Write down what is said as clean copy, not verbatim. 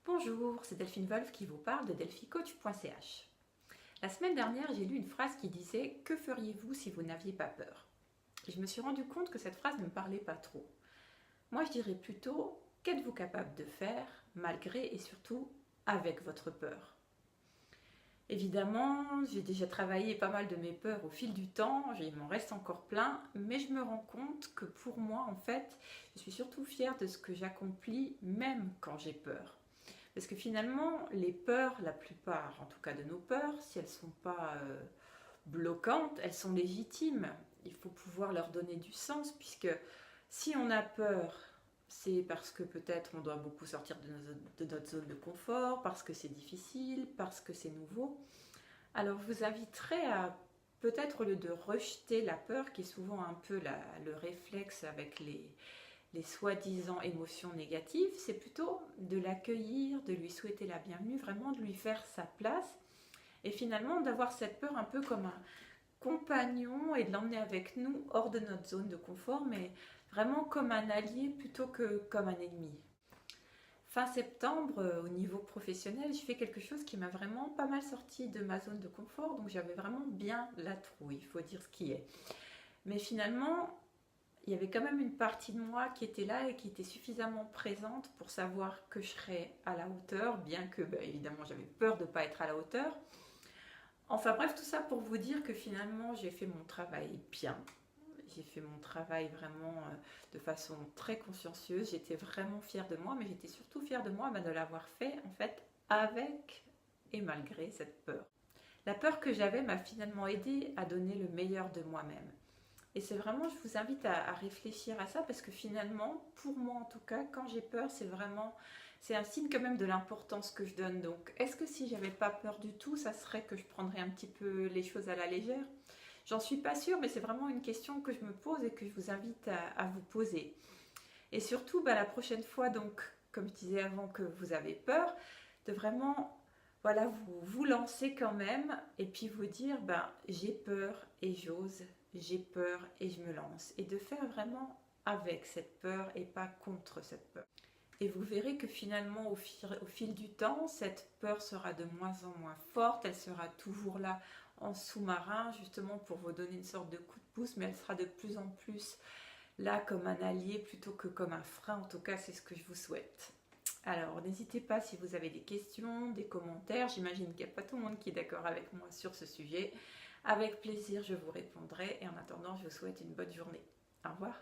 Bonjour, c'est Delphine Wolf qui vous parle de delphicoach.ch. La semaine dernière, j'ai lu une phrase qui disait « Que feriez-vous si vous n'aviez pas peur ?» Et je me suis rendu compte que cette phrase ne me parlait pas trop. Moi, je dirais plutôt « Qu'êtes-vous capable de faire malgré et surtout avec votre peur ?» Évidemment, j'ai déjà travaillé pas mal de mes peurs au fil du temps, il m'en reste encore plein, mais je me rends compte que pour moi, en fait, je suis surtout fière de ce que j'accomplis même quand j'ai peur. Parce que finalement, les peurs, la plupart, en tout cas de nos peurs, si elles ne sont pas bloquantes, elles sont légitimes. Il faut pouvoir leur donner du sens, puisque si on a peur, c'est parce que peut-être on doit beaucoup sortir de notre zone de confort, parce que c'est difficile, parce que c'est nouveau. Alors je vous inviterai à peut-être au lieu de rejeter la peur, qui est souvent un peu le réflexe avec les soi-disant émotions négatives, c'est plutôt de l'accueillir, de lui souhaiter la bienvenue, vraiment de lui faire sa place et finalement d'avoir cette peur un peu comme un compagnon et de l'emmener avec nous hors de notre zone de confort, mais vraiment comme un allié plutôt que comme un ennemi. Fin septembre, au niveau professionnel, je fais quelque chose qui m'a vraiment pas mal sorti de ma zone de confort, donc j'avais vraiment bien la trouille, il faut dire ce qui est. Mais finalement, il y avait quand même une partie de moi qui était là et qui était suffisamment présente pour savoir que je serais à la hauteur, bien que évidemment j'avais peur de ne pas être à la hauteur. Enfin bref, tout ça pour vous dire que finalement j'ai fait mon travail bien. J'ai fait mon travail vraiment de façon très consciencieuse. J'étais vraiment fière de moi, mais j'étais surtout fière de moi de l'avoir fait en fait avec et malgré cette peur. La peur que j'avais m'a finalement aidé à donner le meilleur de moi-même. Et c'est vraiment, je vous invite à réfléchir à ça parce que finalement, pour moi en tout cas, quand j'ai peur, c'est un signe quand même de l'importance que je donne. Donc, est-ce que si j'avais pas peur du tout, ça serait que je prendrais un petit peu les choses à la légère? J'en suis pas sûre, mais c'est vraiment une question que je me pose et que je vous invite à vous poser. Et surtout, la prochaine fois, donc, comme je disais avant que vous avez peur, de vraiment voilà, vous lancer quand même et puis vous dire j'ai peur et j'ose, j'ai peur et je me lance. Et de faire vraiment avec cette peur et pas contre cette peur. Et vous verrez que finalement, au fil du temps, cette peur sera de moins en moins forte, elle sera toujours là en sous-marin, justement pour vous donner une sorte de coup de pouce, mais elle sera de plus en plus là comme un allié plutôt que comme un frein. En tout cas, c'est ce que je vous souhaite. Alors, n'hésitez pas si vous avez des questions, des commentaires. J'imagine qu'il n'y a pas tout le monde qui est d'accord avec moi sur ce sujet. Avec plaisir, je vous répondrai. Et en attendant, je vous souhaite une bonne journée. Au revoir.